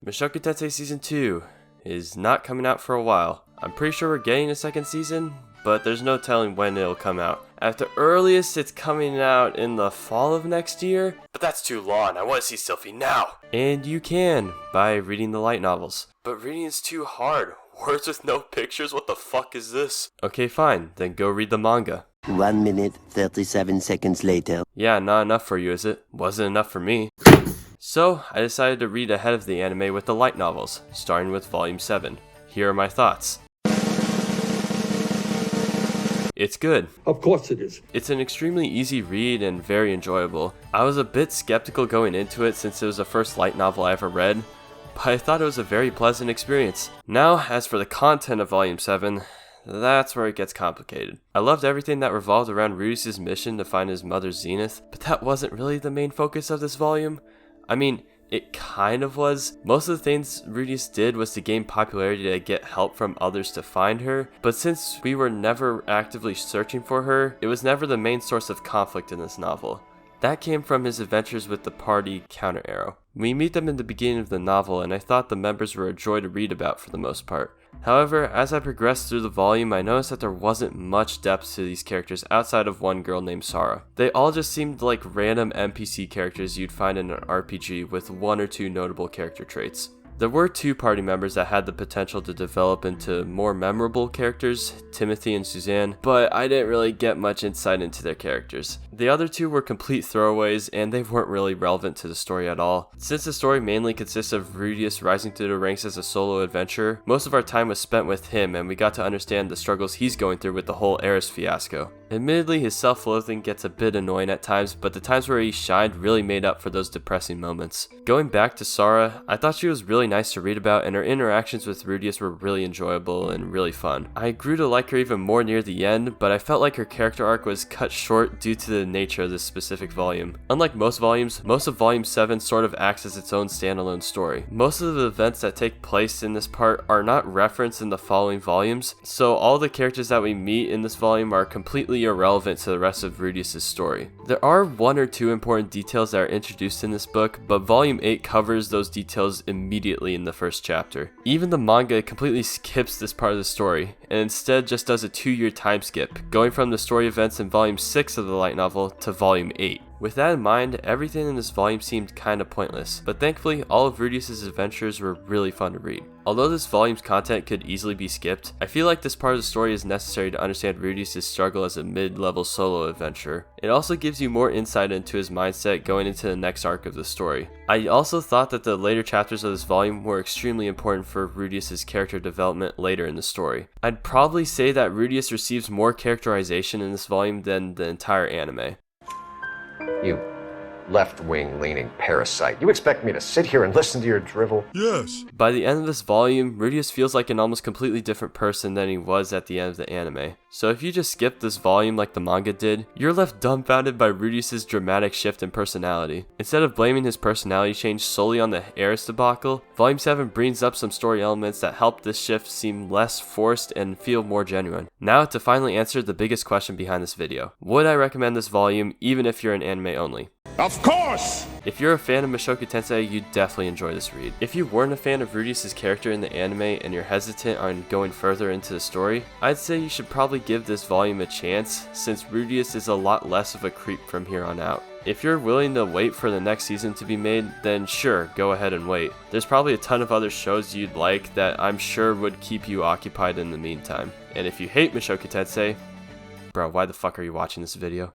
Mushoku Tensei Season 2 is not coming out for a while. I'm pretty sure we're getting a second season, but there's no telling when it'll come out. At the earliest, it's coming out in the fall of next year, but that's too long. I want to see Sylphie now. And you can, by reading the light novels. But reading is too hard. Words with no pictures? What the fuck is this? Okay, fine. Then go read the manga. 1 minute, 37 seconds later. Yeah, not enough for you, is it? Wasn't enough for me. So, I decided to read ahead of the anime with the light novels, starting with Volume 7. Here are my thoughts. It's good. Of course it is. It's an extremely easy read and very enjoyable. I was a bit skeptical going into it since it was the first light novel I ever read, but I thought it was a very pleasant experience. Now, as for the content of Volume 7, that's where it gets complicated. I loved everything that revolved around Rudius' mission to find his mother Zenith, but that wasn't really the main focus of this volume. I mean, it kind of was. Most of the things Rudius did was to gain popularity to get help from others to find her, but since we were never actively searching for her, it was never the main source of conflict in this novel. That came from his adventures with the party Counter Arrow. We meet them in the beginning of the novel, and I thought the members were a joy to read about for the most part. However, as I progressed through the volume, I noticed that there wasn't much depth to these characters outside of one girl named Sarah. They all just seemed like random NPC characters you'd find in an RPG with one or two notable character traits. There were two party members that had the potential to develop into more memorable characters, Timothy and Suzanne, but I didn't really get much insight into their characters. The other two were complete throwaways, and they weren't really relevant to the story at all. Since the story mainly consists of Rudius rising through the ranks as a solo adventurer, most of our time was spent with him, and we got to understand the struggles he's going through with the whole Eris fiasco. Admittedly, his self-loathing gets a bit annoying at times, but the times where he shined really made up for those depressing moments. Going back to Sarah, I thought she was really nice to read about, and her interactions with Rudius were really enjoyable and really fun. I grew to like her even more near the end, but I felt like her character arc was cut short due to the nature of this specific volume. Unlike most volumes, most of Volume 7 sort of acts as its own standalone story. Most of the events that take place in this part are not referenced in the following volumes, so all the characters that we meet in this volume are completely irrelevant to the rest of Rudius' story. There are one or two important details that are introduced in this book, but Volume 8 covers those details immediately in the first chapter. Even the manga completely skips this part of the story, and instead just does a 2-year time skip, going from the story events in Volume 6 of the light novel to Volume 8. With that in mind, everything in this volume seemed kinda pointless, but thankfully all of Rudius' adventures were really fun to read. Although this volume's content could easily be skipped, I feel like this part of the story is necessary to understand Rudius' struggle as a mid-level solo adventurer. It also gives you more insight into his mindset going into the next arc of the story. I also thought that the later chapters of this volume were extremely important for Rudius' character development later in the story. I'd probably say that Rudius receives more characterization in this volume than the entire anime. You left-wing leaning parasite. You expect me to sit here and listen to your drivel? Yes. By the end of this volume, Rudius feels like an almost completely different person than he was at the end of the anime. So if you just skip this volume like the manga did, you're left dumbfounded by Rudius' dramatic shift in personality. Instead of blaming his personality change solely on the Eris debacle, Volume 7 brings up some story elements that help this shift seem less forced and feel more genuine. Now to finally answer the biggest question behind this video. Would I recommend this volume even if you're an anime only? Of course! If you're a fan of Mushoku Tensei, you'd definitely enjoy this read. If you weren't a fan of Rudius' character in the anime and you're hesitant on going further into the story, I'd say you should probably give this volume a chance, since Rudius is a lot less of a creep from here on out. If you're willing to wait for the next season to be made, then sure, go ahead and wait. There's probably a ton of other shows you'd like that I'm sure would keep you occupied in the meantime. And if you hate Mushoku Tensei, bro, why the fuck are you watching this video?